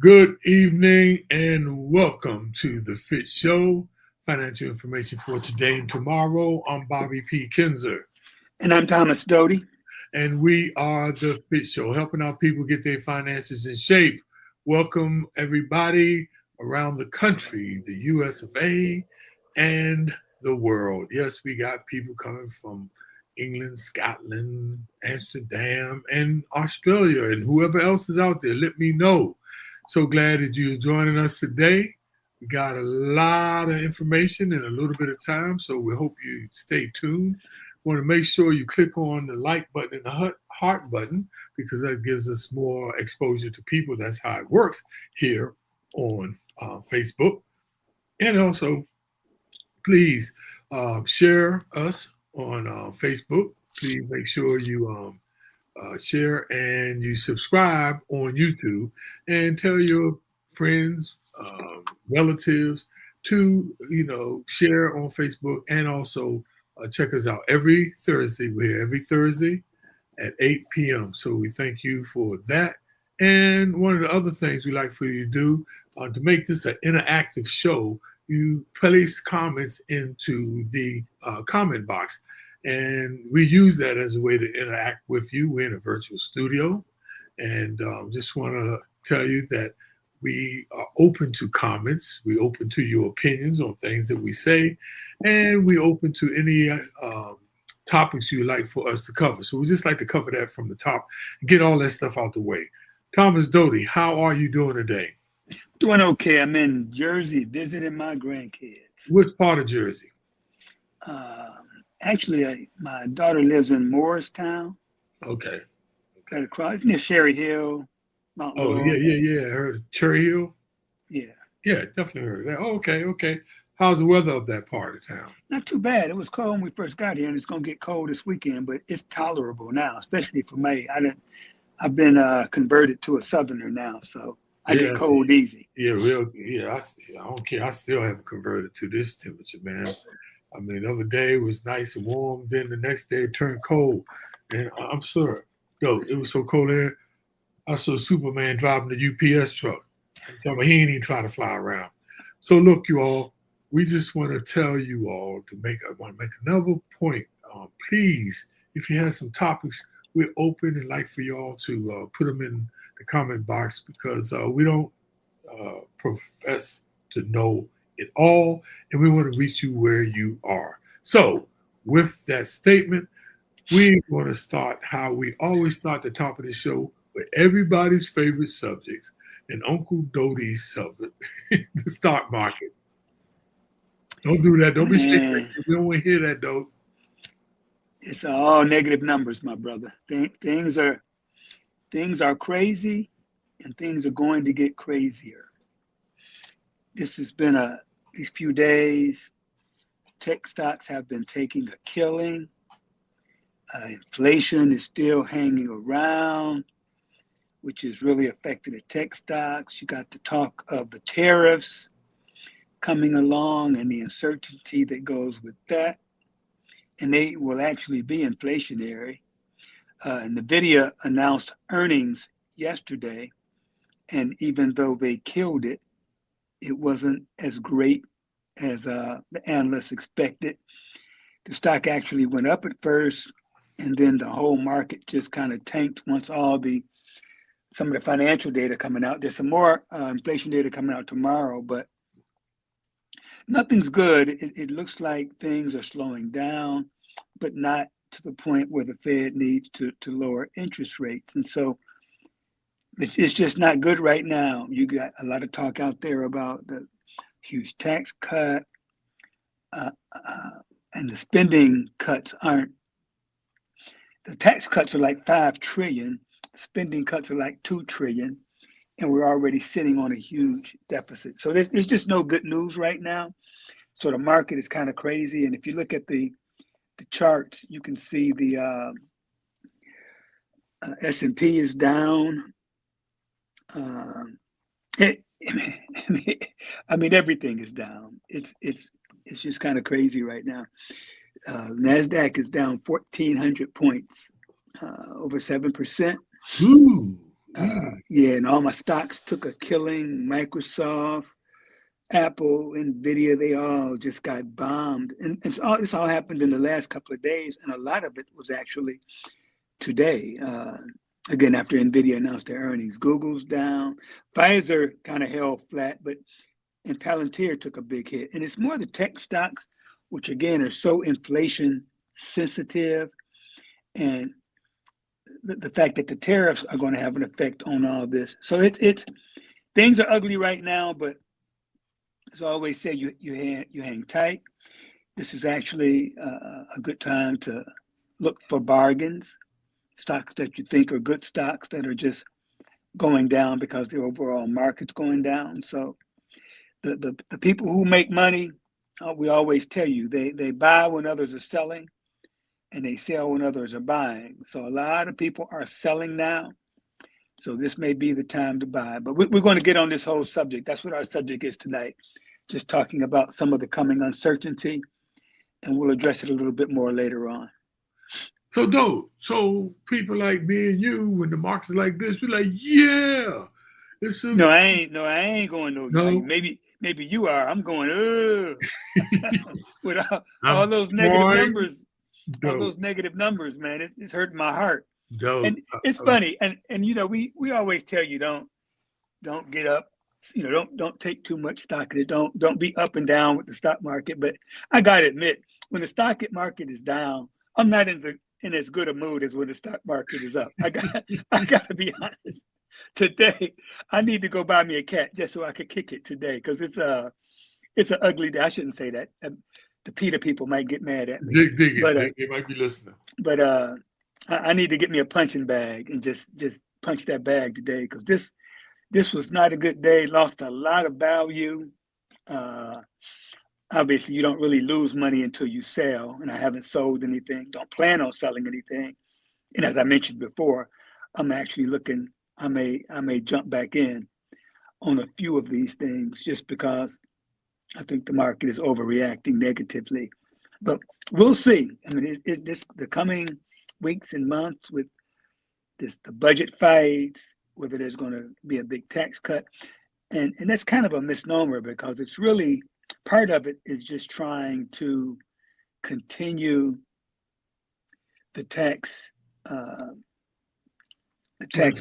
Good evening and welcome to the FITT Show. Financial information for today and tomorrow. I'm Bobby P. Kinzer. And I'm Thomas Doty. And we are the FITT Show, helping our people get their finances in shape. Welcome everybody around the country, the US of A, and the world. Yes, we got people coming from England, Scotland, Amsterdam, and Australia, and whoever else is out there. Let me know. So glad that you're joining us today. We got a lot of information in a little bit of time, so we hope you stay tuned. Want to make sure you click on the like button and the heart button because that gives us more exposure to people. That's how it works here on Facebook. And also, please share us on Facebook. Please make sure you share and you subscribe on YouTube and tell your friends, relatives to, share on Facebook and also check us out every Thursday. We're here every Thursday at 8 p.m. So we thank you for that. And one of the other things we like for you to do to make this an interactive show, you place comments into the comment box. And we use that as a way to interact with you. We're in a virtual studio. And just want to tell you that we are open to comments. We're open to your opinions on things that we say. And we're open to any topics you'd like for us to cover. So we just like to cover that from the top and get all that stuff out the way. Thomas Doty, how are you doing today? Doing okay. I'm in Jersey visiting my grandkids. Which part of Jersey? Actually, my daughter lives in Morristown. Okay. Right across near Sherry Hill. Mount Laurel. Yeah. I heard of Cherry Hill. Yeah. Yeah, definitely heard of that. Oh, okay. How's the weather of that part of town? Not too bad. It was cold when we first got here, and it's gonna get cold this weekend, but it's tolerable now, especially for me. I've been converted to a Southerner now, so I get cold easy. Yeah, I don't care. I still haven't converted to this temperature, man. I mean, the other day it was nice and warm. Then the next day it turned cold. And I'm sure, it was so cold there. I saw Superman driving the UPS truck. I'm talking about he ain't even trying to fly around. So look, you all, we just want to tell you all I want to make another point. Please, if you have some topics, we're open and like for y'all to put them in the comment box because we don't profess to know it all, and we want to reach you where you are. So with that statement, we want to start how we always start the top of the show with everybody's favorite subjects and Uncle Doty's subject, the stock market. Don't do that. Don't be shaking. We don't want to hear that, though. It's all negative numbers, my brother. Things are crazy, and things are going to get crazier. This has been these few days. Tech stocks have been taking a killing. Inflation is still hanging around, which has really affected the tech stocks. You got the talk of the tariffs coming along and the uncertainty that goes with that. And they will actually be inflationary. NVIDIA announced earnings yesterday, and even though they killed it, it wasn't as great as the analysts expected. The stock actually went up at first, and then the whole market just kind of tanked once some of the financial data coming out. There's some more inflation data coming out tomorrow, but nothing's good. It looks like things are slowing down, but not to the point where the Fed needs to lower interest rates. And so it's just not good right now. You got a lot of talk out there about the huge tax cut, and the spending cuts aren't. The tax cuts are like $5 trillion. Spending cuts are like $2 trillion, and we're already sitting on a huge deficit. So there's just no good news right now. So the market is kind of crazy. And if you look at the charts, you can see the S&P is down. I mean, everything is down. It's just kind of crazy right now. NASDAQ is down 1,400 points, over 7%. Yeah, and all my stocks took a killing. Microsoft, Apple, Nvidia, they all just got bombed. And this all happened in the last couple of days, and a lot of it was actually today. Again, after Nvidia announced their earnings, Google's down. Pfizer kind of held flat, and Palantir took a big hit. And it's more the tech stocks, which again are so inflation sensitive, and the fact that the tariffs are going to have an effect on all this. So it's things are ugly right now, but as I always say, you hang tight. This is actually a good time to look for bargains, stocks that you think are good stocks that are just going down because the overall market's going down. So the people who make money, we always tell you, they buy when others are selling and they sell when others are buying. So a lot of people are selling now. So this may be the time to buy. But we're going to get on this whole subject. That's what our subject is tonight. Just talking about some of the coming uncertainty, and we'll address it a little bit more later on. So people like me and you, when the market's like this, we're like, yeah. No, I ain't going no. No. Maybe you are. I'm going, with all those negative numbers. All those negative numbers, man. It's hurting my heart. And it's funny. And we always tell you don't get up. Don't take too much stock in it. Don't be up and down with the stock market. But I gotta admit, when the stock market is down, I'm not in as good a mood as when the stock market is up. I gotta be honest. Today, I need to go buy me a cat just so I could kick it today, because it's an ugly day. I shouldn't say that. The PETA people might get mad at me. Dig it. They might be listening. But I need to get me a punching bag and just punch that bag today, because this was not a good day. Lost a lot of value. Obviously, you don't really lose money until you sell, and I haven't sold anything. Don't plan on selling anything. And as I mentioned before, I'm actually looking. I may jump back in on a few of these things just because I think the market is overreacting negatively. But we'll see. I mean, the coming weeks and months with the budget fights, whether there's going to be a big tax cut, and that's kind of a misnomer, because it's really, part of it is just trying to continue the tax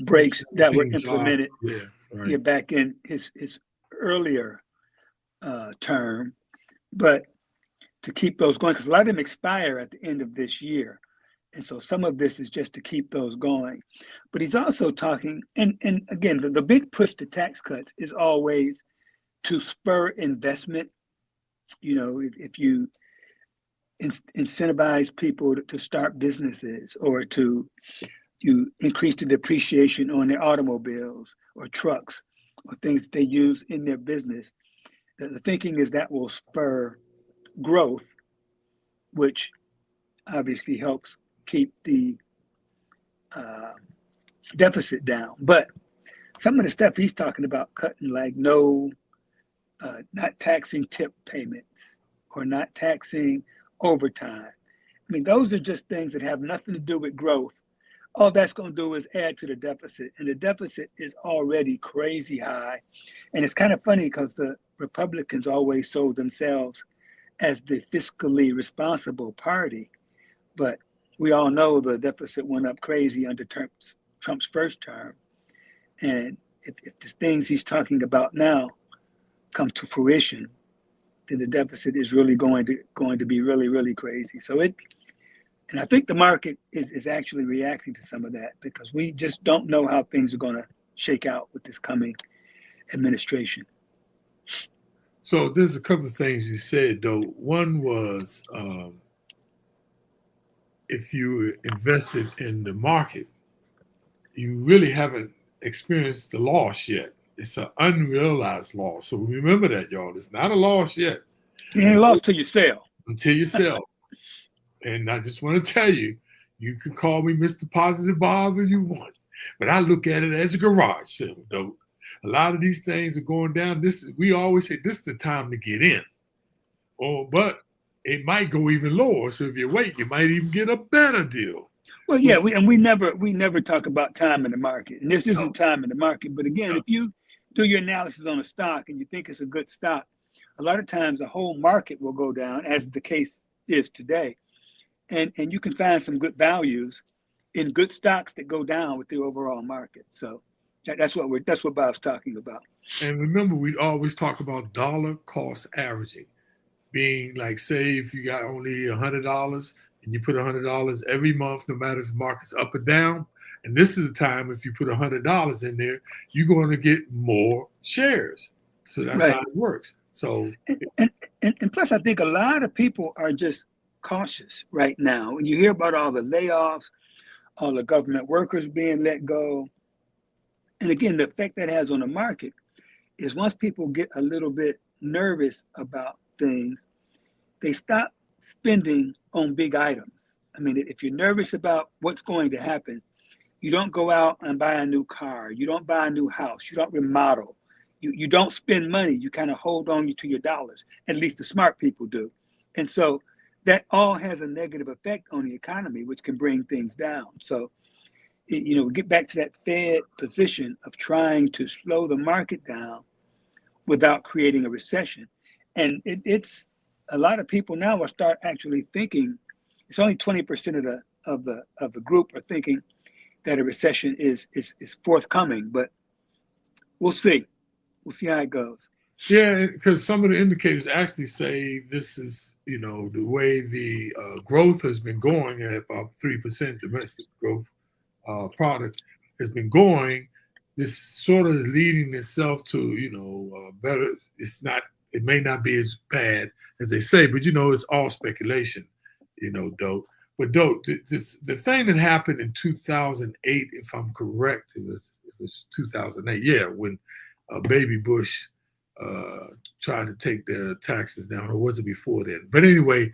breaks that were implemented back in his earlier term, but to keep those going, because a lot of them expire at the end of this year. And so some of this is just to keep those going. But he's also talking, and again, the big push to tax cuts is always to spur investment. If you incentivize people to start businesses, or you increase the depreciation on their automobiles or trucks or things that they use in their business, the thinking is that will spur growth, which obviously helps keep the deficit down. But some of the stuff he's talking about cutting, like not taxing tip payments or not taxing overtime. I mean, those are just things that have nothing to do with growth. All that's going to do is add to the deficit. And the deficit is already crazy high. And it's kind of funny because the Republicans always sold themselves as the fiscally responsible party. But we all know the deficit went up crazy under Trump's first term. And if the things he's talking about now come to fruition, then the deficit is really going to be really, really crazy. And I think the market is actually reacting to some of that, because we just don't know how things are going to shake out with this coming administration. So there's a couple of things you said, though. One was if you invested in the market, you really haven't experienced the loss yet. It's an unrealized loss. So remember that, y'all. It's not a loss yet. You ain't lost till you sell. Until you sell. And I just want to tell you, you can call me Mr. Positive Bob if you want, but I look at it as a garage sale, though. A lot of these things are going down. We always say this is the time to get in. But it might go even lower. So if you wait, you might even get a better deal. Well, yeah, we never talk about time in the market, and this isn't time in the market. But again, if you do your analysis on a stock and you think it's a good stock, a lot of times the whole market will go down, as the case is today, and you can find some good values in good stocks that go down with the overall market. So that's what Bob's talking about. And remember, we always talk about dollar cost averaging, being like, say, if you got only $100 and you put $100 every month, no matter if the market's up or down. And this is the time, if you put $100 in there, you're going to get more shares. So that's Right. how it works. So, and plus, I think a lot of people are just cautious right now. When you hear about all the layoffs, all the government workers being let go, and again, the effect that has on the market is once people get a little bit nervous about things, they stop spending on big items. I mean, if you're nervous about what's going to happen, you don't go out and buy a new car. You don't buy a new house. You don't remodel. You don't spend money. You kind of hold on to your dollars. At least the smart people do. And so that all has a negative effect on the economy, which can bring things down. So, we get back to that Fed position of trying to slow the market down without creating a recession. And it's a lot of people now will start actually thinking. It's only 20% of the group are thinking that a recession is forthcoming, but we'll see. We'll see how it goes. yeah, because some of the indicators actually say this is, the way the growth has been going at about 3% domestic growth product has been going. This sort of is leading itself to, better. It may not be as bad as they say, but, it's all speculation, Dope. But Dope, the thing that happened in 2008, if I'm correct, it was 2008, yeah, when Baby Bush tried to take the taxes down, or was it before then? But anyway,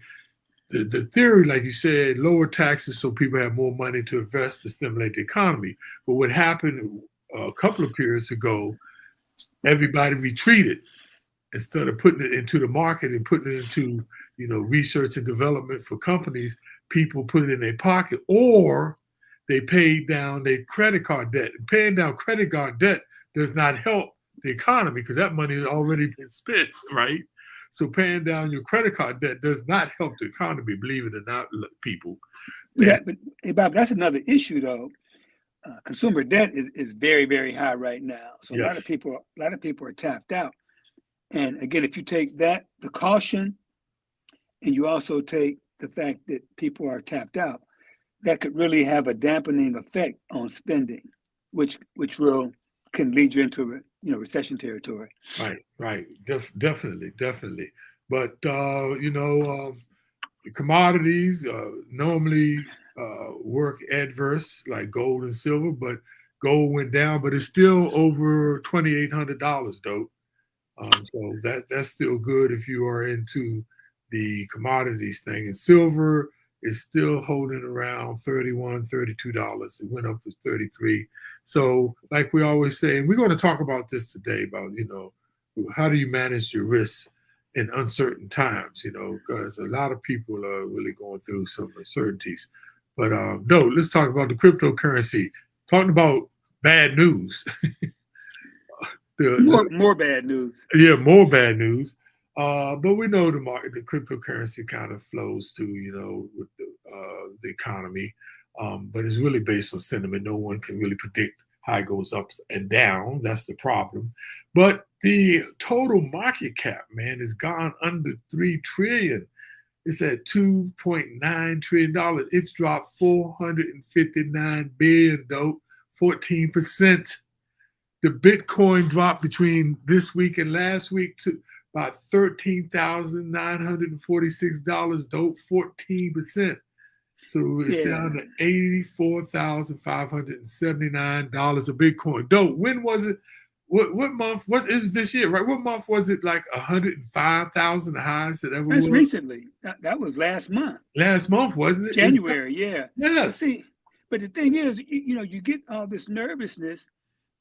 the theory, like you said, lower taxes so people have more money to invest to stimulate the economy. But what happened a couple of periods ago, everybody retreated instead of putting it into the market and putting it into research and development for companies. People put it in their pocket, or they paid down their credit card debt. And paying down credit card debt does not help the economy because that money has already been spent, right? So paying down your credit card debt does not help the economy, believe it or not, people. But hey, Bob, that's another issue though. Consumer debt is very, very high right now. So Yes. a lot of people are tapped out. And again, if you take that, the caution, and you also take the fact that people are tapped out, that could really have a dampening effect on spending, which can lead you into recession territory. Right. Definitely. But the commodities normally work adverse, like gold and silver. But gold went down, but it's still over $2,800, Dope. So that's still good if you are into the commodities thing. And silver is still holding around $31, $32. It went up to 33. So like we always say, and we're going to talk about this today about, how do you manage your risks in uncertain times, because a lot of people are really going through some uncertainties. But no, let's talk about the cryptocurrency. Talking about bad news. More bad news. Yeah, more bad news. But we know the cryptocurrency kind of flows to, with the economy. But it's really based on sentiment. No one can really predict how it goes up and down. That's the problem. But the total market cap, man, has gone under $3 trillion. It's at $2.9 trillion. It's dropped $459 billion, Dope, 14%. The Bitcoin dropped between this week and last week to about $13,946, Dope, 14%. So it's down to $84,579 a Bitcoin. Dope, when was it? What month was it? It was this year, right? What month was it? Like 105,000, the highest it ever was? That's recently. That was last month. Last month, wasn't it? January, yeah. Yes. But the thing is, you get all this nervousness.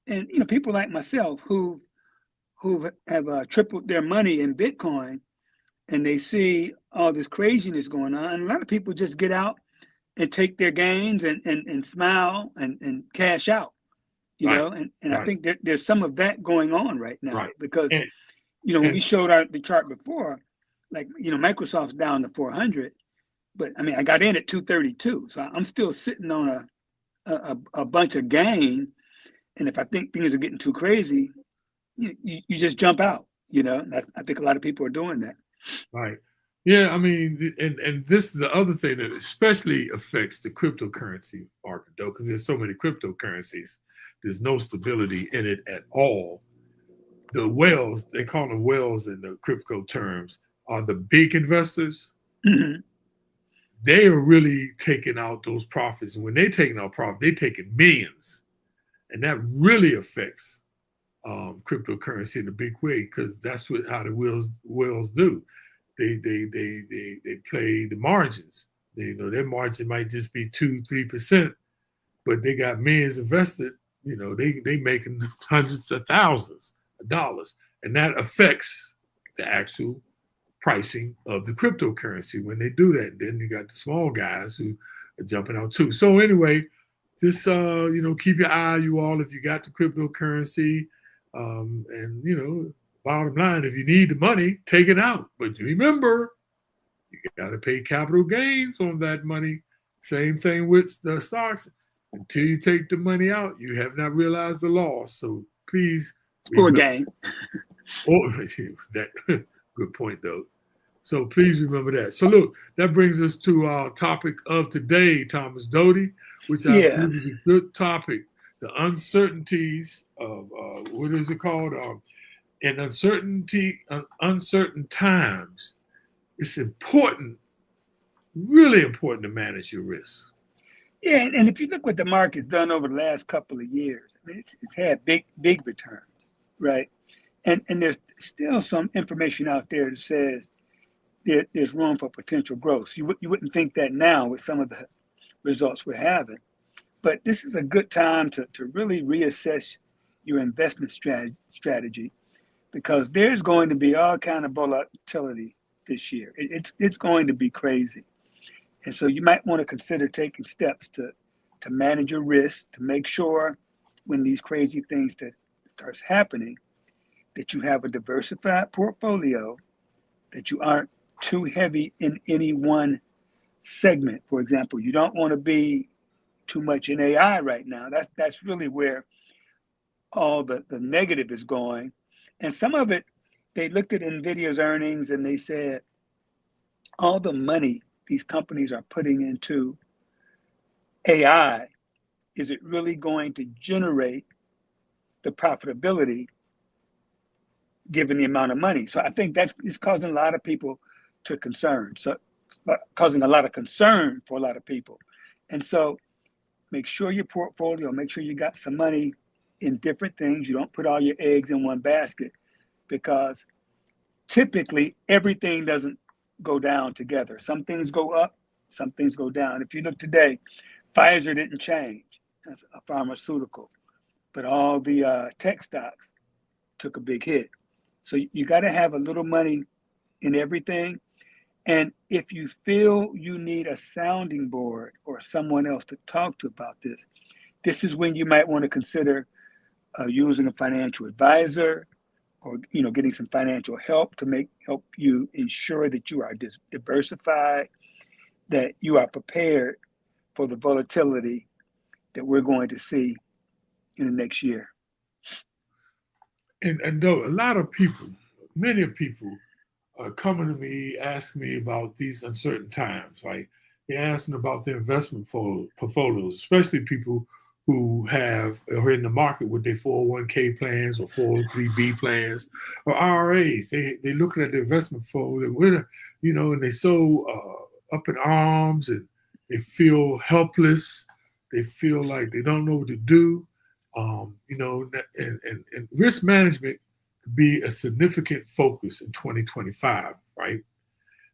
And people like myself who have tripled their money in Bitcoin, and they see all this craziness going on. And a lot of people just get out and take their gains and smile and cash out, you Right. know, and I Right. think there's some of that going on right now Right. because, And, you know, when we and showed the chart before, like, you know, Microsoft's down to 400, but I mean, I got in at 232, so I'm still sitting on a bunch of gain. And if I think things are getting too crazy, you just jump out, you know. I think a lot of people are doing that. right. Yeah, I mean, and this is the other thing that especially affects the cryptocurrency market, though, because there's so many cryptocurrencies. There's no stability in it at all. The whales, they call them whales in the crypto terms, are the big investors. Mm-hmm. They are really taking out those profits. And when they're taking out profit, they're taking millions. And that really affects cryptocurrency in a big way because that's how the whales do. They play the margins. Their margin might just be 2-3%, but they got millions invested. They making hundreds of thousands of dollars, and that affects the actual pricing of the cryptocurrency when they do that. Then you got the small guys who are jumping out too. So anyway, just keep your eye, you all, if you got the cryptocurrency, and bottom line, if you need the money, take it out. But remember, you got to pay capital gains on that money. Same thing with the stocks. Until you take the money out, you have not realized the loss. So please, Or gain. That good point though. So please remember that. So look, that brings us to our topic of today, Thomas Doty, which I believe is a good topic. The uncertainties of what is it called? In uncertain times, it's important, really important to manage your risk. Yeah, and if you look what the market's done over the last couple of years, I mean, it's had big returns, right? And there's still some information out there that says there's room for potential growth. You wouldn't think that now with some of the results we're having, but this is a good time to really reassess your investment strategy because there's going to be all kind of volatility this year. It's going to be crazy. And so you might want to consider taking steps to manage your risk, to make sure when these crazy things that starts happening, that you have a diversified portfolio, that you aren't too heavy in any one segment. For example, you don't want to be too much in AI right now. That's really where all the negative is going. And some of it, they looked at NVIDIA's earnings and they said all the money these companies are putting into AI, is it really going to generate the profitability given the amount of money? So I think that's causing a lot of people to concern. So causing a lot of concern for a lot of people. And so make sure your portfolio, make sure you got some money in different things. You don't put all your eggs in one basket because typically everything doesn't go down together. Some things go up, some things go down. If you look today, Pfizer didn't change as a pharmaceutical, but all the tech stocks took a big hit. So you got to have a little money in everything. And if you feel you need a sounding board or someone else to talk to about this is when you might want to consider using a financial advisor or getting some financial help to help you ensure that you are diversified, that you are prepared for the volatility that we're going to see in the next year. And though a lot of people, many people are coming to me, asking me about these uncertain times, right? They're asking about their investment portfolios, especially people who are in the market with their 401k plans or 403b plans or IRAs. They're looking at their investment portfolio, and they're so up in arms and they feel helpless. They feel like they don't know what to do. And risk management could be a significant focus in 2025, right?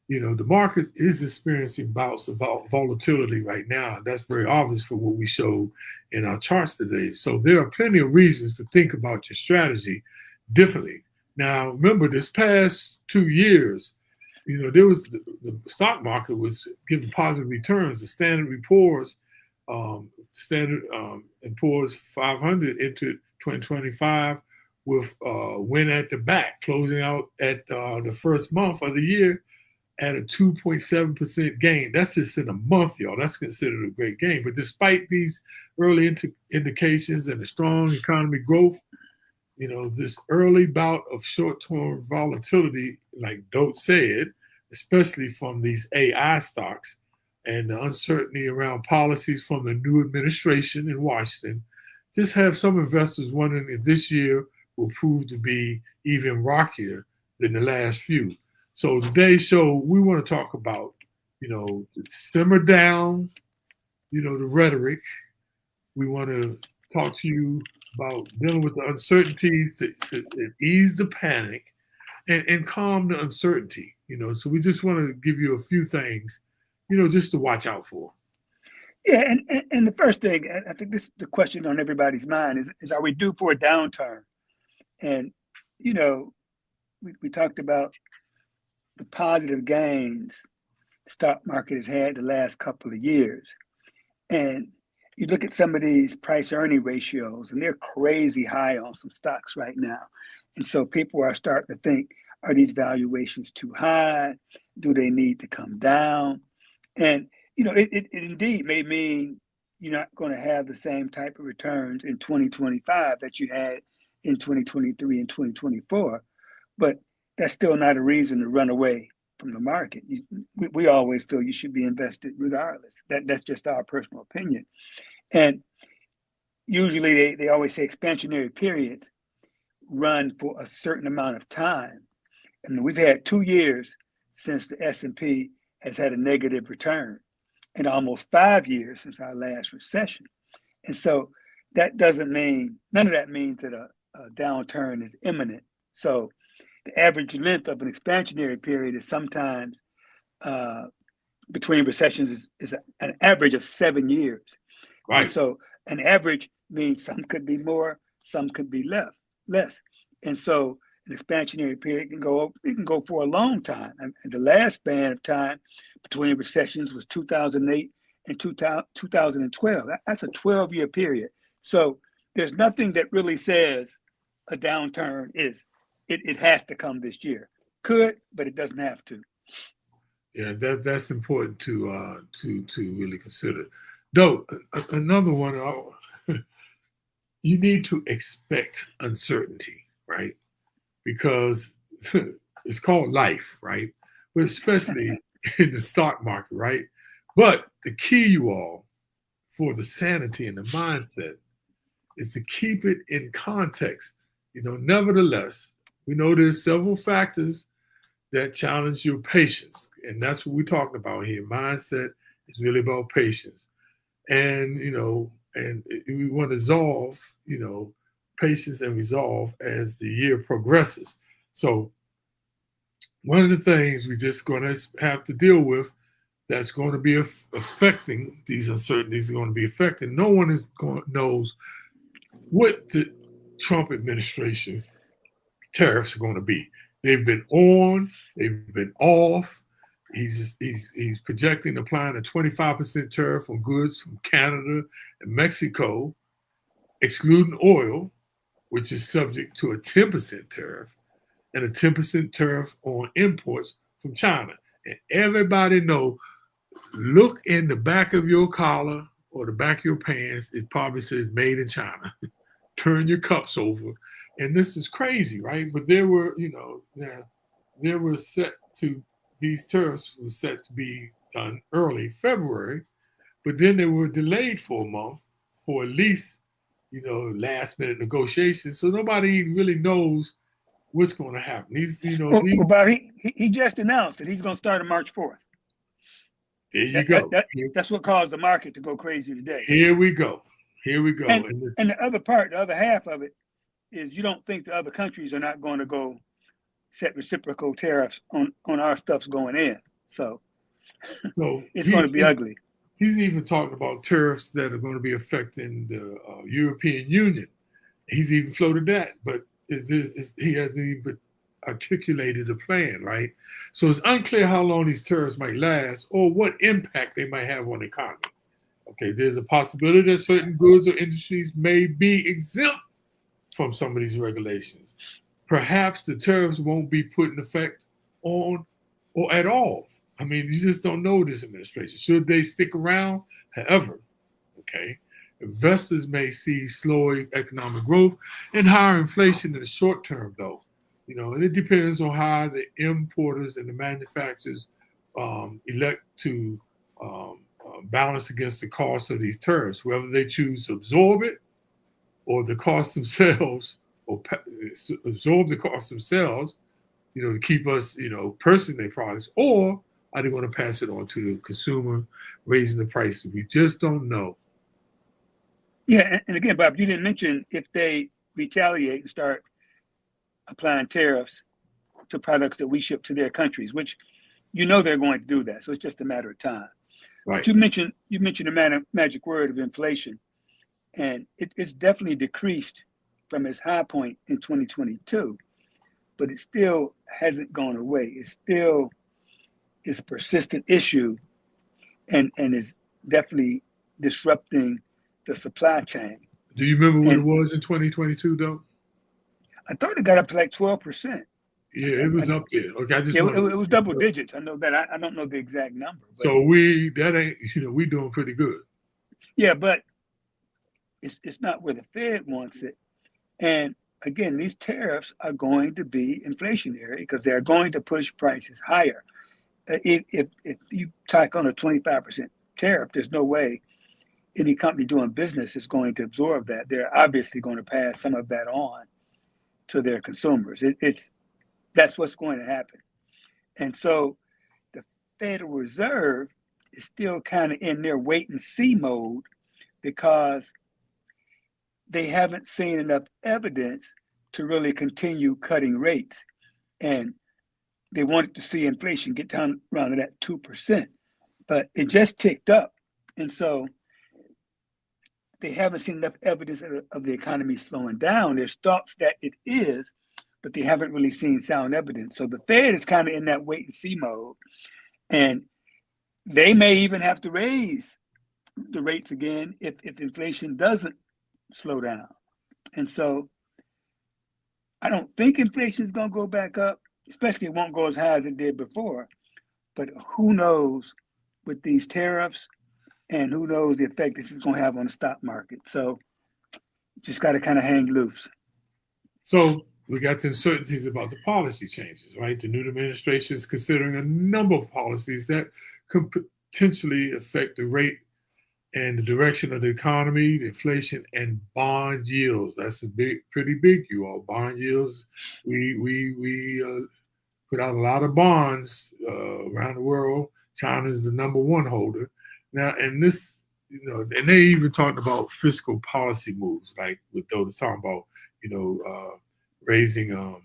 The market is experiencing bouts of volatility right now. That's very obvious for what we show in our charts today. So there are plenty of reasons to think about your strategy differently. Now, remember, this past 2 years, there was the stock market was giving positive returns. The Standard and Poor's 500 entered 2025 with win at the back, closing out at the first month of the year at a 2.7% gain. That's just in a month, y'all. That's considered a great gain. But despite these early indications and the strong economy growth, this early bout of short-term volatility, like Dote said, especially from these AI stocks and the uncertainty around policies from the new administration in Washington, just have some investors wondering if this year will prove to be even rockier than the last few. So today's show, we want to talk about, simmer down, the rhetoric. We want to talk to you about dealing with the uncertainties to ease the panic and calm the uncertainty, So we just want to give you a few things, just to watch out for. Yeah, and the first thing, I think this is the question on everybody's mind is are we due for a downturn? And, we talked about the positive gains the stock market has had the last couple of years. And you look at some of these price earning ratios, and they're crazy high on some stocks right now. And so people are starting to think, are these valuations too high? Do they need to come down? And, it indeed may mean you're not going to have the same type of returns in 2025 that you had in 2023 and 2024. But that's still not a reason to run away from the market. We always feel you should be invested regardless. That's just our personal opinion. And usually they always say expansionary periods run for a certain amount of time. And we've had 2 years since the S&P has had a negative return, and almost 5 years since our last recession. And so that doesn't mean, none of that means that a downturn is imminent. So the average length of an expansionary period is sometimes between recessions is an average of 7 years. Right. And so an average means some could be more, some could be less. And so an expansionary period can go for a long time. And the last span of time between recessions was 2008 and 2012. That's a 12-year period. So there's nothing that really says a downturn it has to come this year. Could, but it doesn't have to. Yeah, that's important to really consider. Though another one, you need to expect uncertainty, right? Because it's called life, right? But especially in the stock market, right? But the key, you all, for the sanity and the mindset is to keep it in context. Nevertheless, we know there's several factors that challenge your patience. And that's what we're talking about here. Mindset is really about patience. And, and we want to resolve, patience and resolve as the year progresses. So one of the things we're just going to have to deal with that's going to be affecting these uncertainties are going to be affecting. No one knows what the Trump administration tariffs are going to be. They've been on, they've been off. He's projecting applying a 25% tariff on goods from Canada and Mexico, excluding oil, which is subject to a 10% tariff, and a 10% tariff on imports from China. And everybody know, look in the back of your collar or the back of your pants, it probably says made in China. Turn your cups over. And this is crazy, right? But there were, these tariffs were set to be done early February, but then they were delayed for a month for at least, last minute negotiations. So nobody really knows what's going to happen. Bob, he just announced that he's going to start on March 4th. There you go. That's what caused the market to go crazy today. Here we go. And the other half of it is you don't think the other countries are not going to go set reciprocal tariffs on our stuff's going in. So it's going to be ugly. He's even talking about tariffs that are going to be affecting the European Union. He's even floated that, but he hasn't even articulated a plan, right? So it's unclear how long these tariffs might last or what impact they might have on the economy. Okay, there's a possibility that certain goods or industries may be exempt from some of these regulations. Perhaps the tariffs won't be put in effect on or at all. I mean, you just don't know this administration. Should they stick around? However, okay, investors may see slowing economic growth and higher inflation in the short term, though. And it depends on how the importers and the manufacturers elect to balance against the cost of these tariffs, whether they choose to absorb it or the cost themselves, or absorb the cost themselves, to keep us, purchasing their products, or are they going to pass it on to the consumer, raising the prices? We just don't know. Yeah, and again, Bob, you didn't mention if they retaliate and start applying tariffs to products that we ship to their countries, which they're going to do that. So it's just a matter of time. Right. But you mentioned the magic word of inflation, and it's definitely decreased from its high point in 2022, but it still hasn't gone away. It still is a persistent issue, and is definitely disrupting the supply chain. Do you remember what it was in 2022, though? I thought it got up to like 12%. Yeah, it was up there. Okay, it was double digits. I know that. I don't know the exact number. But so we doing pretty good. Yeah, but it's not where the Fed wants it. And again, these tariffs are going to be inflationary because they're going to push prices higher. If you tack on a 25% tariff, there's no way any company doing business is going to absorb that. They're obviously going to pass some of that on to their consumers. That's what's going to happen. And so the Federal Reserve is still kind of in their wait and see mode because they haven't seen enough evidence to really continue cutting rates. And they wanted to see inflation get down around to that 2%, but it just ticked up. And so they haven't seen enough evidence of the economy slowing down. There's thoughts that it is, but they haven't really seen sound evidence. So the Fed is kind of in that wait and see mode. And they may even have to raise the rates again if inflation doesn't slow down. And so I don't think inflation is going to go back up, especially it won't go as high as it did before. But who knows with these tariffs, and who knows the effect this is going to have on the stock market. So just got to kind of hang loose. So we got the uncertainties about the policy changes, right? The new administration is considering a number of policies that could potentially affect the rate and the direction of the economy, the inflation, and bond yields. That's pretty big, you all. Bond yields. We put out a lot of bonds around the world. China is the number one holder. Now, and this, and they even talked about fiscal policy moves, like they're talking about, raising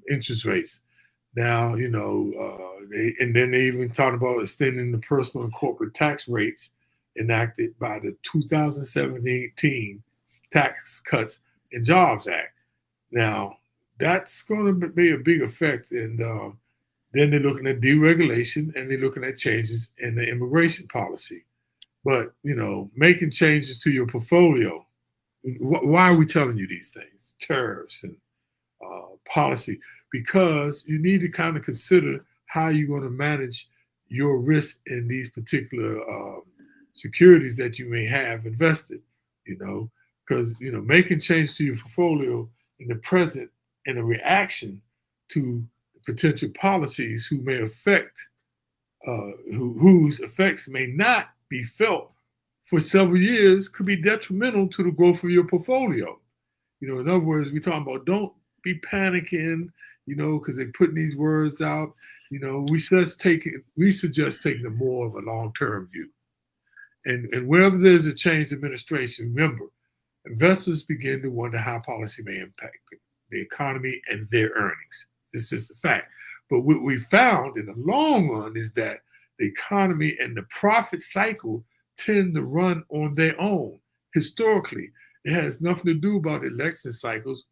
interest rates. Now, then they even talked about extending the personal and corporate tax rates enacted by the 2017 Tax Cuts and Jobs Act. Now, that's going to be a big effect. And then they're looking at deregulation and they're looking at changes in the immigration policy. But, making changes to your portfolio, why are we telling you these things? Tariffs and policy, because you need to kind of consider how you're going to manage your risk in these particular securities that you may have invested, because, making change to your portfolio in the present and a reaction to potential policies who may affect, whose effects may not be felt for several years could be detrimental to the growth of your portfolio. In other words, we're talking about don't be panicking, because they're putting these words out. We suggest taking a more of a long-term view. And wherever there's a change in administration, remember, investors begin to wonder how policy may impact the economy and their earnings. It's just a fact. But what we found in the long run is that the economy and the profit cycle tend to run on their own. Historically, it has nothing to do about election cycles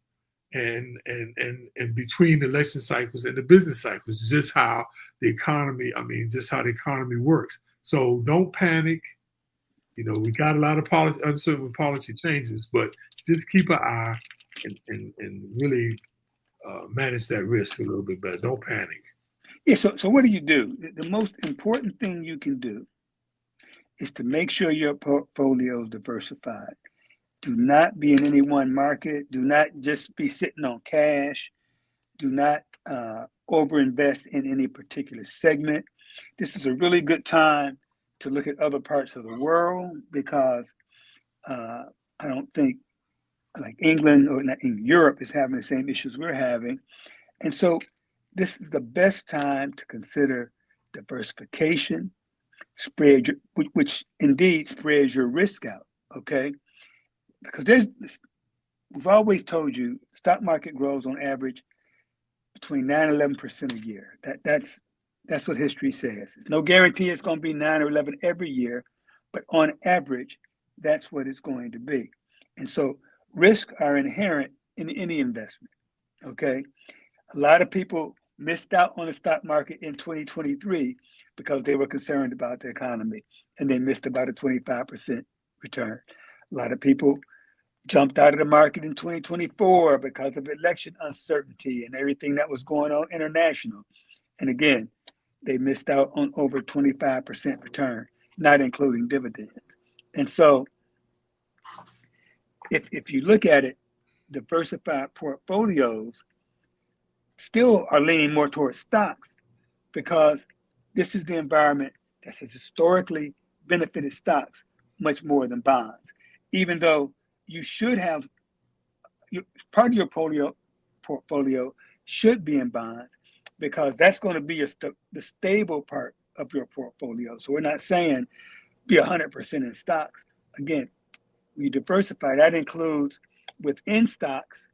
and between election cycles and the business cycles, just how the economy, just how the economy works. So don't panic. We got a lot of policy uncertain with policy changes, but just keep an eye and really manage that risk a little bit better. Don't panic. Yeah. So what do you do? The most important thing you can do is to make sure your portfolio is diversified. Do not be in any one market. Do not just be sitting on cash. Do not overinvest in any particular segment. This is a really good time to look at other parts of the world because I don't think like England or in Europe is having the same issues we're having. And so this is the best time to consider diversification, which indeed spreads your risk out, okay? Because we've always told you stock market grows on average between 9 and 11% a year. That's what history says. There's no guarantee it's going to be 9 or 11 every year, but on average, that's what it's going to be. And so risks are inherent in any investment, okay? A lot of people missed out on the stock market in 2023 because they were concerned about the economy and they missed about a 25% return. A lot of people jumped out of the market in 2024 because of election uncertainty and everything that was going on international. And again, they missed out on over 25% return, not including dividends. And so if you look at it, diversified portfolios still are leaning more towards stocks because this is the environment that has historically benefited stocks much more than bonds, even though you should have part of your portfolio should be in bonds because that's going to be the stable part of your portfolio. So we're not saying be 100% in stocks. Again, we diversify. That includes within stocks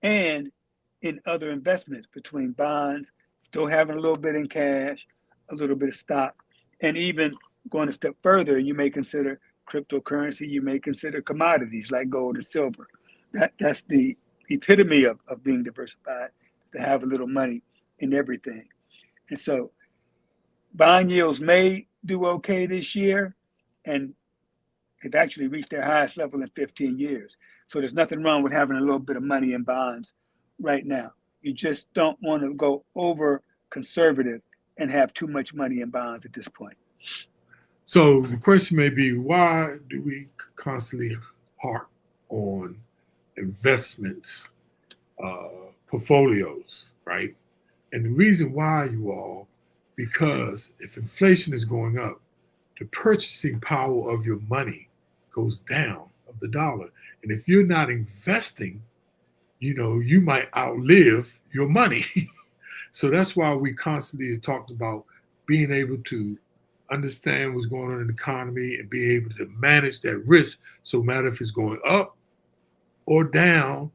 and in other investments between bonds, still having a little bit in cash, a little bit of stock, and even going a step further, you may consider cryptocurrency, you may consider commodities like gold and silver. That's the epitome of being diversified, to have a little money in everything. And so bond yields may do okay this year, and they've actually reached their highest level in 15 years. So there's nothing wrong with having a little bit of money in bonds right now. You just don't want to go over conservative and have too much money in bonds at this point. So the question may be, why do we constantly harp on investments, portfolios, right? And the reason why, you all, because if inflation is going up, the purchasing power of your money goes down, of the dollar. And if you're not investing, you might outlive your money. So that's why we constantly talk about being able to understand what's going on in the economy and be able to manage that risk. So no matter if it's going up or down,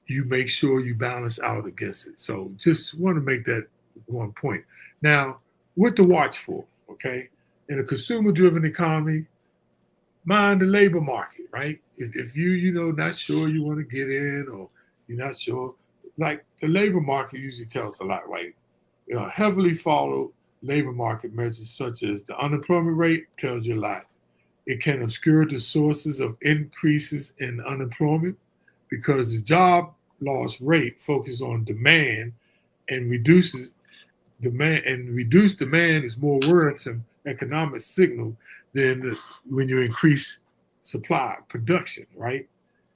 you make sure you balance out against it. So just want to make that one point. Now, what to watch for, okay? In a consumer-driven economy, mind the labor market, right? If you not sure you want to get in or you're not sure, like the labor market usually tells a lot, right? Heavily followed labor market measures such as the unemployment rate tells you a lot. It can obscure the sources of increases in unemployment because the job loss rate focuses on demand and reduces demand, and reduced demand is more worrisome economic signal than when you increase supply production, right?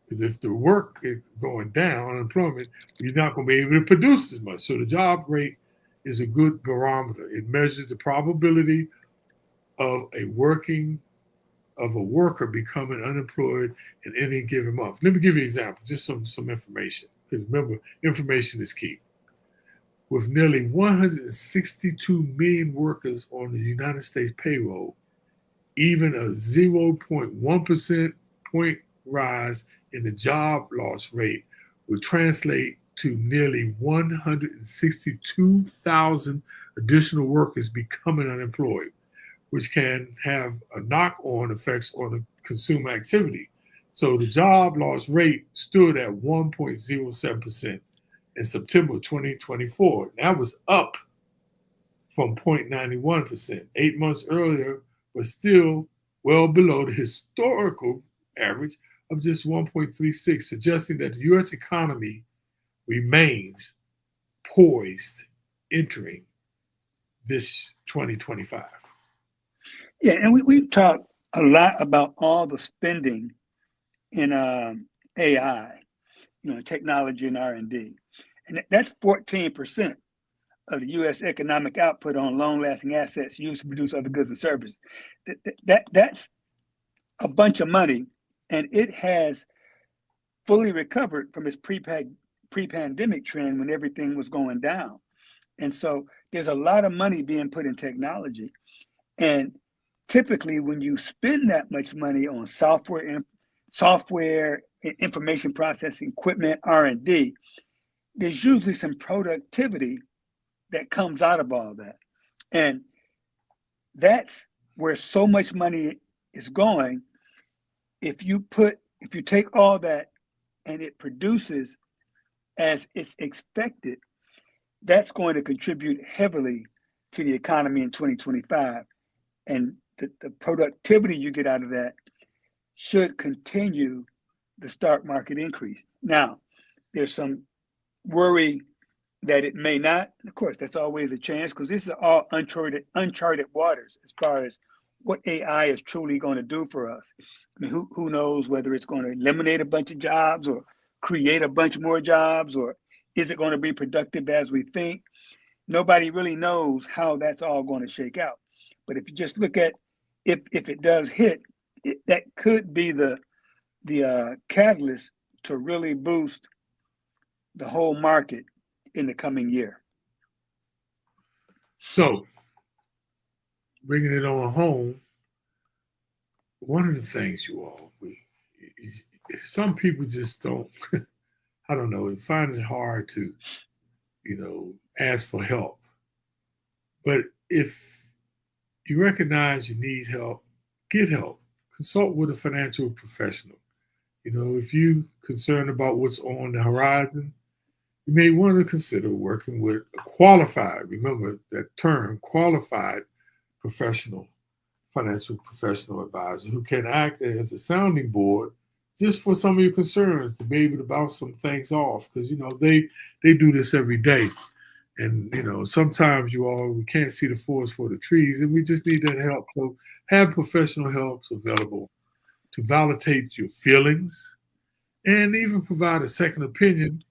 Because if the work is going down, unemployment, you're not going to be able to produce as much. So the job rate is a good barometer. It measures the probability of a worker becoming unemployed in any given month. Let me give you an example, just some information. Because remember, information is key. With nearly 162 million workers on the United States payroll, even a 0.1% point rise in the job loss rate would translate to nearly 162,000 additional workers becoming unemployed, which can have a knock-on effects on the consumer activity. So the job loss rate stood at 1.07% in September 2024. That was up from 0.91% 8 months earlier, but still well below the historical average of just 1.36, suggesting that the U.S. economy remains poised entering this 2025. Yeah, and we've talked a lot about all the spending in AI, technology and R&D, and that's 14% of the U.S. economic output on long-lasting assets used to produce other goods and services. That's a bunch of money, and it has fully recovered from its pre-pandemic trend when everything was going down. And so there's a lot of money being put in technology, and typically when you spend that much money on software, information processing equipment, R&D, there's usually some productivity that comes out of all that. And that's where so much money is going. If you take all that and it produces as it's expected, that's going to contribute heavily to the economy in 2025. And the productivity you get out of that should continue the stock market increase. Now, there's some worry that it may not. Of course, that's always a chance because this is all uncharted waters as far as what AI is truly going to do for us. I mean, who knows whether it's going to eliminate a bunch of jobs or create a bunch more jobs, or is it going to be productive as we think? Nobody really knows how that's all going to shake out. But if you just look at if it does hit, that could be the catalyst to really boost the whole market in the coming year. So, bringing it on home, one of the things, you all, some people just don't, I don't know, find it hard to, ask for help. But if you recognize you need help, get help. Consult with a financial professional. If you're concerned about what's on the horizon, you may want to consider working with a qualified, remember that term, qualified financial professional advisor who can act as a sounding board just for some of your concerns, to be able to bounce some things off, because they do this every day. And sometimes we can't see the forest for the trees, and we just need that help. So have professional help available to validate your feelings and even provide a second opinion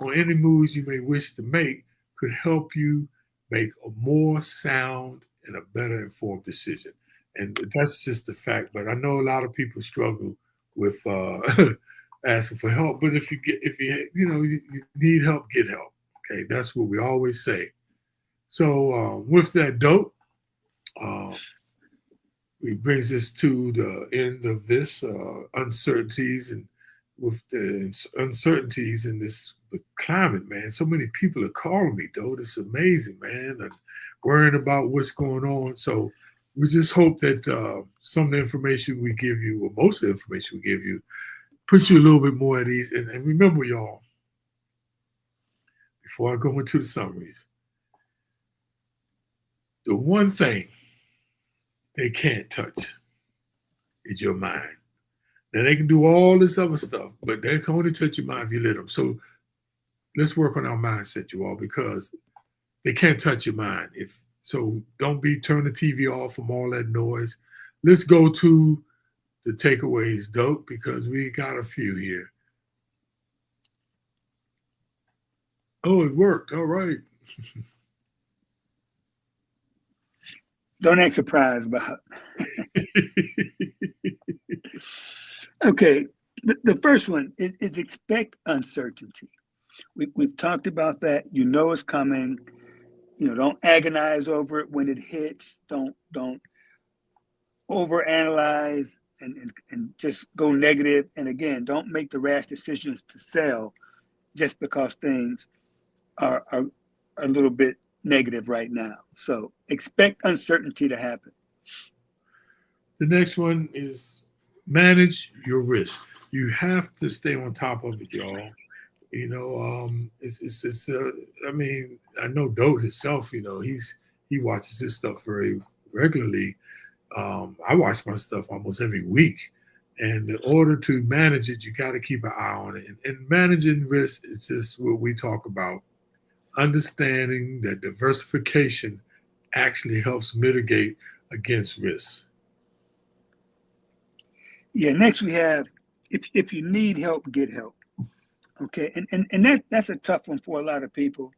on any moves you may wish to make, could help you make a more sound and a better informed decision. And that's just the fact. But I know a lot of people struggle with asking for help. But if you need help, get help. Okay, that's what we always say. So with that dope, it brings us to the end of this uncertainties, and with the uncertainties in this climate, man. So many people are calling me, though. It's amazing, man, and worrying about what's going on. So we just hope that some of the information we give you, or most of the information we give you, puts you a little bit more at ease. And remember, y'all, before I go into the summaries, the one thing they can't touch is your mind. Now, they can do all this other stuff, but they can only touch your mind if you let them. So let's work on our mindset, you all, because they can't touch your mind. So don't turn the TV off from all that noise. Let's go to the takeaways, dope, because we got a few here. Oh, it worked. All right. Don't act surprised about it. Okay, the first one is expect uncertainty. We've talked about that. It's coming. Don't agonize over it when it hits. Don't overanalyze and just go negative. And again, don't make the rash decisions to sell just because things are a little bit negative right now. So expect uncertainty to happen. The next one is manage your risk. You have to stay on top of it, y'all. I mean, I know Doe himself. He watches his stuff very regularly. I watch my stuff almost every week, and in order to manage it, you got to keep an eye on it. And managing risk is just what we talk about. Understanding that diversification actually helps mitigate against risk. Yeah, next we have if you need help, get help. Okay, and that's a tough one for a lot of people.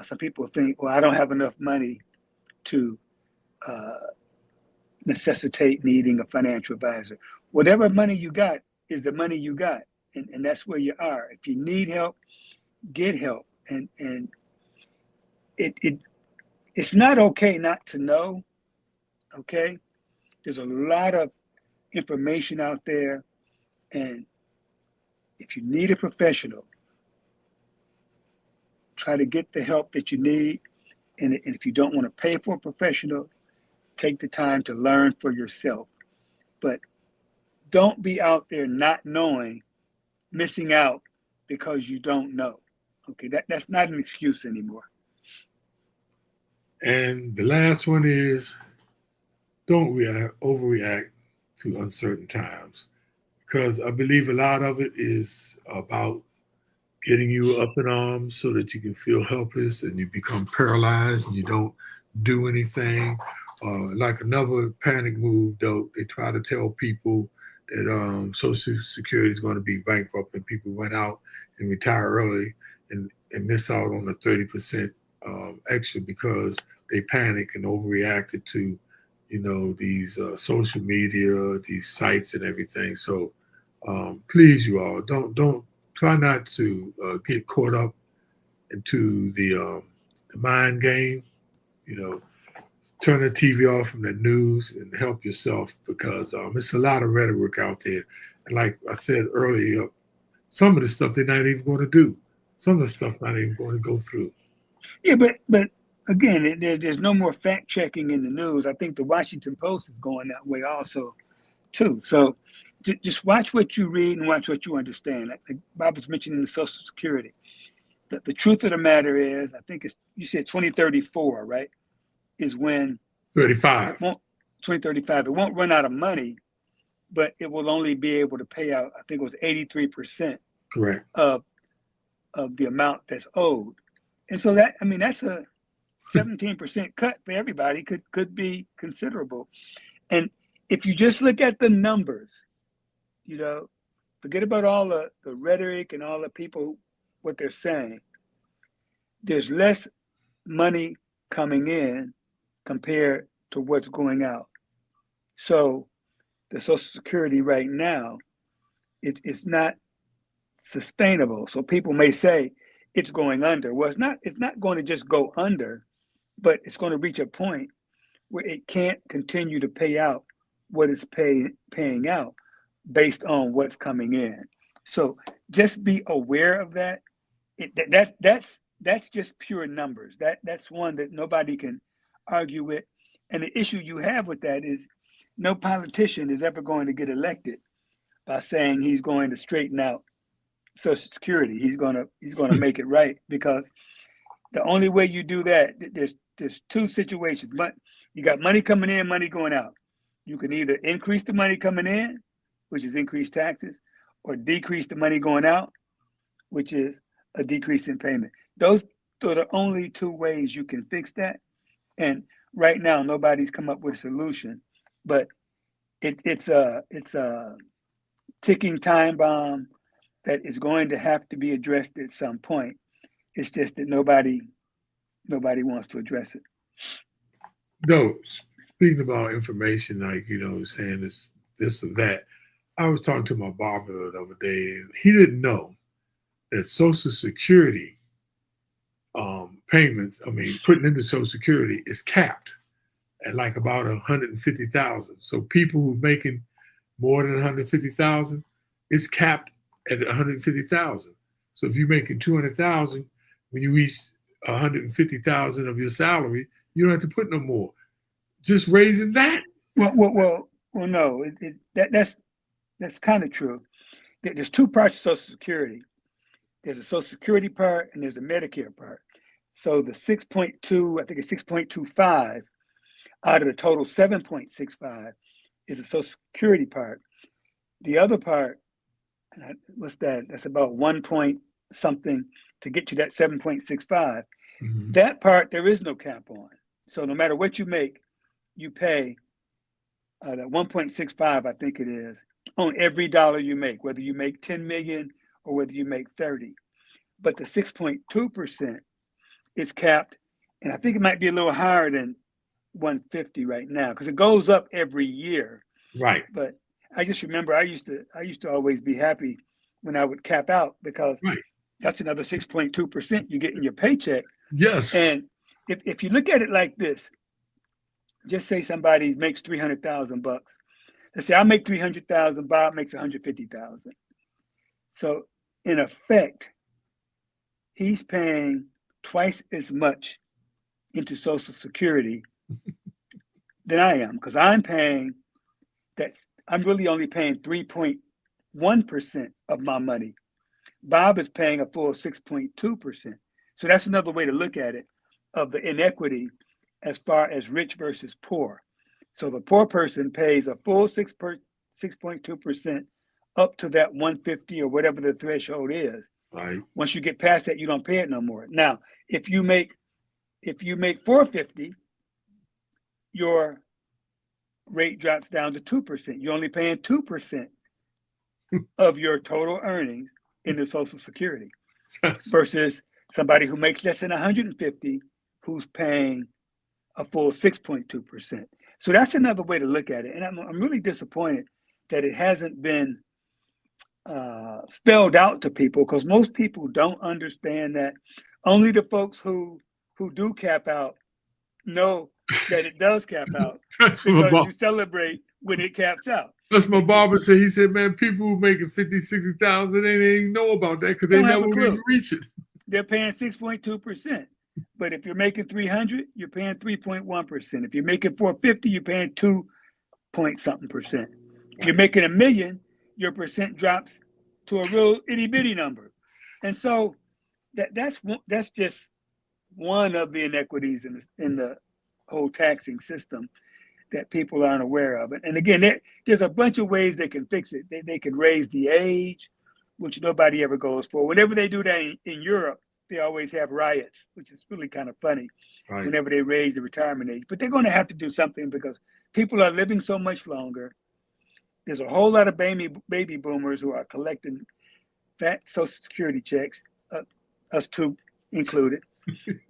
Some people think, well, I don't have enough money to uh, necessitate needing a financial advisor. Whatever money you got is the money you got, and that's where you are. If you need help, get help, and it it's not okay not to know. Okay, there's a lot of information out there, and if you need a professional, try to get the help that you need. And if you don't want to pay for a professional, take the time to learn for yourself. But don't be out there not knowing, missing out because you don't know. Okay, that's not an excuse anymore. And the last one is don't overreact to uncertain times, because I believe a lot of it is about getting you up in arms so that you can feel helpless and you become paralyzed and you don't do anything. Like another panic move, though, they try to tell people that Social Security is going to be bankrupt and people went out and retire early and miss out on the 30% extra because they panic and overreacted to, these social media, these sites and everything. So please, you all, don't try not to get caught up into the mind game. You know, turn the TV off from the news and help yourself because it's a lot of rhetoric out there. And like I said earlier, some of the stuff they're not even going to do. Some of the stuff not even going to go through. Yeah, but again, there's no more fact checking in the news. I think the Washington Post is going that way also, too. So just watch what you read and watch what you understand. Like Bob was mentioning the Social Security. The truth of the matter is, I think you said 2034, right? Is when 35. it won't 2035. It won't run out of money, but it will only be able to pay out. I think it was 83% Correct. of the amount that's owed, and so that's a 17% cut for everybody. Could be considerable, and if you just look at the numbers, forget about all the rhetoric and all the people what they're saying. There's less money coming in compared to what's going out. So the Social Security right now, it's not sustainable. So people may say it's going under. Well, it's not going to just go under, but it's going to reach a point where it can't continue to pay out what it's paying out based on what's coming in. So just be aware of that. That's just pure numbers. That's one that nobody can argue with. And the issue you have with that is no politician is ever going to get elected by saying he's going to straighten out Social Security. He's gonna make it right, because the only way you do that, there's two situations. But you got money coming in, money going out. You can either increase the money coming in, which is increased taxes, or decrease the money going out, which is a decrease in payment. Those are the only two ways you can fix that. And right now, nobody's come up with a solution. But it's a ticking time bomb that is going to have to be addressed at some point. It's just that nobody wants to address it. No, speaking about information, like, saying this or that, I was talking to my barber the other day, and he didn't know that Social Security payments, putting into Social Security is capped at like about 150,000. So people who are making more than 150,000, it's capped at 150,000. So if you're making 200,000, when you reach 150,000 of your salary, you don't have to put no more. Just raising that. Well, no. That's kind of true. There's two parts of Social Security. There's a Social Security part and there's a Medicare part. So the 6.2, I think it's 6.25 out of the total 7.65 is the Social Security part. The other part, what's that? That's about 1 point something to get you that 7.65. Mhm. That part there is no cap on. So no matter what you make, you pay that 1.65, I think it is, on every dollar you make, whether you make 10 million or whether you make 30. But the 6.2% is capped, and I think it might be a little higher than 150 right now because it goes up every year. Right. But I just remember I used to always be happy when I would cap out because Right. that's another 6.2% you get in your paycheck. Yes. And if you look at it like this, just say somebody makes 300,000 bucks. Let's say I make 300,000, Bob makes 150,000. So in effect, he's paying twice as much into Social Security than I am because I'm really only paying 3.1% of my money. Bob is paying a full 6.2%. So that's another way to look at it of the inequity as far as rich versus poor. So the poor person pays a full 6.2% up to that 150 or whatever the threshold is. Right. Once you get past that, you don't pay it no more. Now, if you make 450, your rate drops down to 2%. You're only paying 2% of your total earnings into Social Security versus somebody who makes less than 150 who's paying a full 6.2%. So that's another way to look at it. And I'm really disappointed that it hasn't been spelled out to people because most people don't understand that. Only the folks who do cap out know that it does cap out because you celebrate when it caps out. That's my barber said. He said, man, people who making 50, 60,000, they didn't even know about that because they never really reach it. They're paying 6.2%. But if you're making 300, you're paying 3.1%. If you're making 450, you're paying 2 point something percent. If you're making $1 million, your percent drops to a real itty bitty number. And so that's just one of the inequities in the whole taxing system that people aren't aware of. And again, there's a bunch of ways they can fix it. They can raise the age, which nobody ever goes for. Whenever they do that in Europe, they always have riots, which is really kind of funny. Right. Whenever they raise the retirement age. But they're going to have to do something because people are living so much longer. There's a whole lot of baby boomers who are collecting fat Social Security checks, us two included.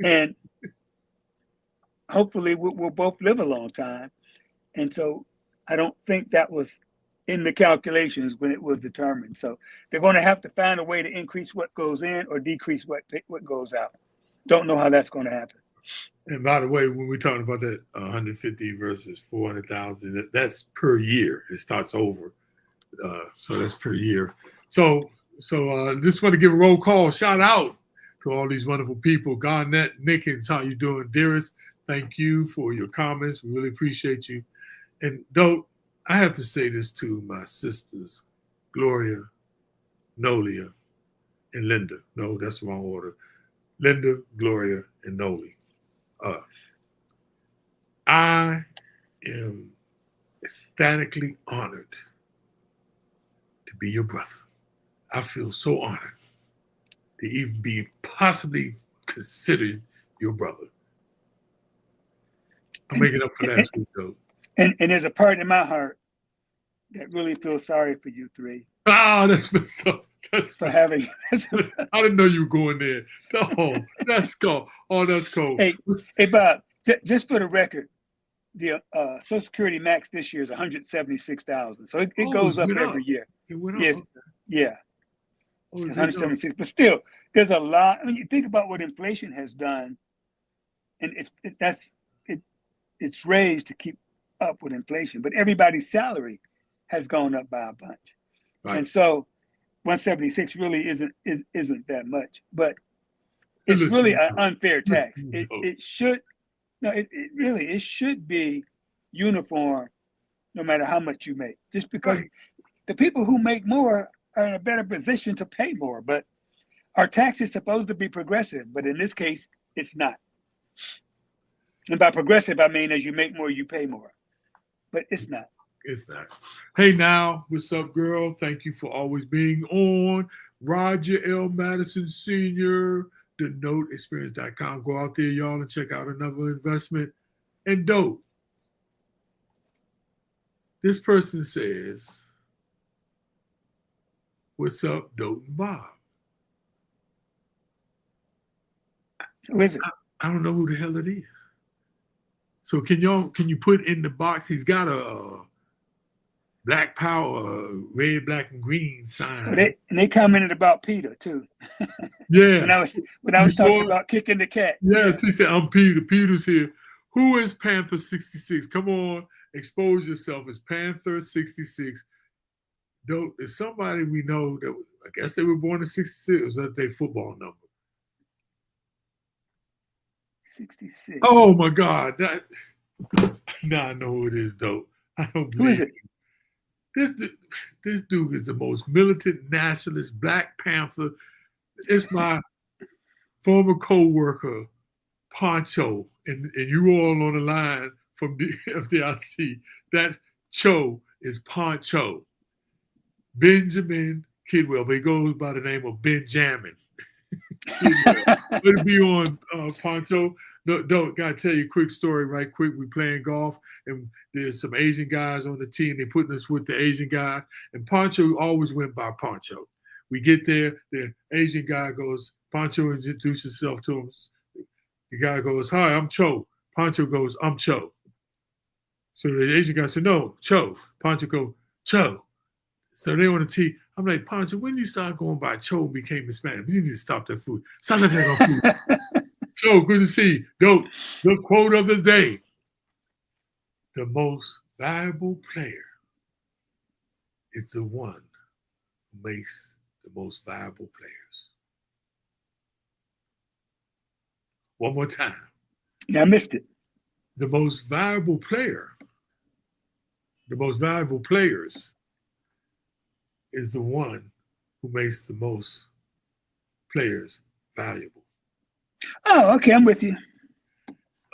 And hopefully we'll both live a long time. And so I don't think that was in the calculations when it was determined. So they're going to have to find a way to increase what goes in or decrease what goes out. Don't know how that's going to happen. And by the way, when we're talking about that 150 versus 400,000, that's per year. It starts over. So that's per year. So just want to give a roll call, shout out to all these wonderful people. Garnett, Nickens, how you doing? Dearest, thank you for your comments. We really appreciate you. And though I have to say this to my sisters, Gloria, Nolia, and Linda. No, that's the wrong order. Linda, Gloria, and Noli. I am ecstatically honored to be your brother. I feel so honored to even be possibly considered your brother. I'm making up for last week, though. And there's a part in my heart that really feels sorry for you three. Ah, that's messed up. That's for having. I didn't know you were going there. Oh, that's cool. Oh, that's cool. Hey, Bob. Just for the record, the Social Security max this year is 176,000. So it goes up every year. It went yes, up. Yeah. It's 176. But still, there's a lot. I mean, you think about what inflation has done, and it's raised to keep up with inflation. But everybody's salary has gone up by a bunch, right. And so 176 really isn't that much. But it's really an unfair tax. It should. No, it really should be uniform no matter how much you make. Just because the people who make more are in a better position to pay more. But our tax is supposed to be progressive, but in this case, it's not. And by progressive, I mean as you make more, you pay more. But it's not. It's not. Hey, now, what's up, girl? Thank you for always being on. Roger L. Madison Sr., TheNoteExperience.com. Go out there, y'all, and check out another investment. And dope. This person says, what's up, Dope and Bob? Who is it? I don't know who the hell it is. So can you put in the box? He's got a Black Power, red, black, and green sign. And they commented about Peter too. Yeah. when I was talking about kicking the cat. Yes, he said, I'm Peter. Peter's here. Who is Panther 66? Come on, expose yourself as Panther 66. Dope. Is somebody we know that, I guess they were born in 66. Was that their football number? 66. Oh my God. Now I know who it is, Dope. I don't believe Who is it? This dude is the most militant nationalist Black Panther. It's my former co-worker, Poncho, and you all on the line from the FDIC. That Cho is Poncho. Benjamin Kidwell, but he goes by the name of Benjamin. It'll be on Poncho. No, gotta tell you a quick story right quick. We playing golf and there's some Asian guys on the team. They putting us with the Asian guy, and Poncho always went by Poncho. We get there, the Asian guy goes, Poncho introduces himself to him. The guy goes, hi, I'm Cho. Poncho goes, I'm Cho. So the Asian guy said, no, Cho. Poncho goes, Cho. So they on the tee. I'm like, Poncho, when you start going by Cho became Hispanic, you need to stop that food. Stop looking at that food. Cho, good to see you. Dope. The quote of the day. The most valuable player is the one who makes the most valuable players. One more time. Yeah, I missed it. The most valuable player, the most valuable players is the one who makes the most players valuable. Oh, okay, I'm with you.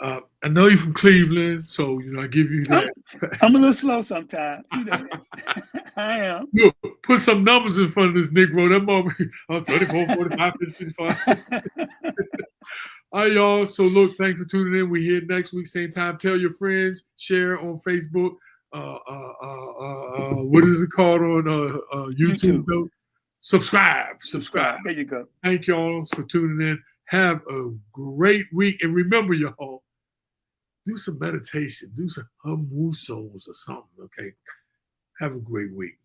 I know you're from Cleveland, so I give you that. I'm a little slow sometimes. You know that. I am. Look, put some numbers in front of this Negro. That moment, 34, 45, 55. All right, y'all. So look, thanks for tuning in. We're here next week, same time. Tell your friends, share on Facebook. What is it called on YouTube? Subscribe. There you go. Thank y'all for tuning in. Have a great week. And remember, y'all, do some meditation. Do some hum woo souls or something, okay? Have a great week.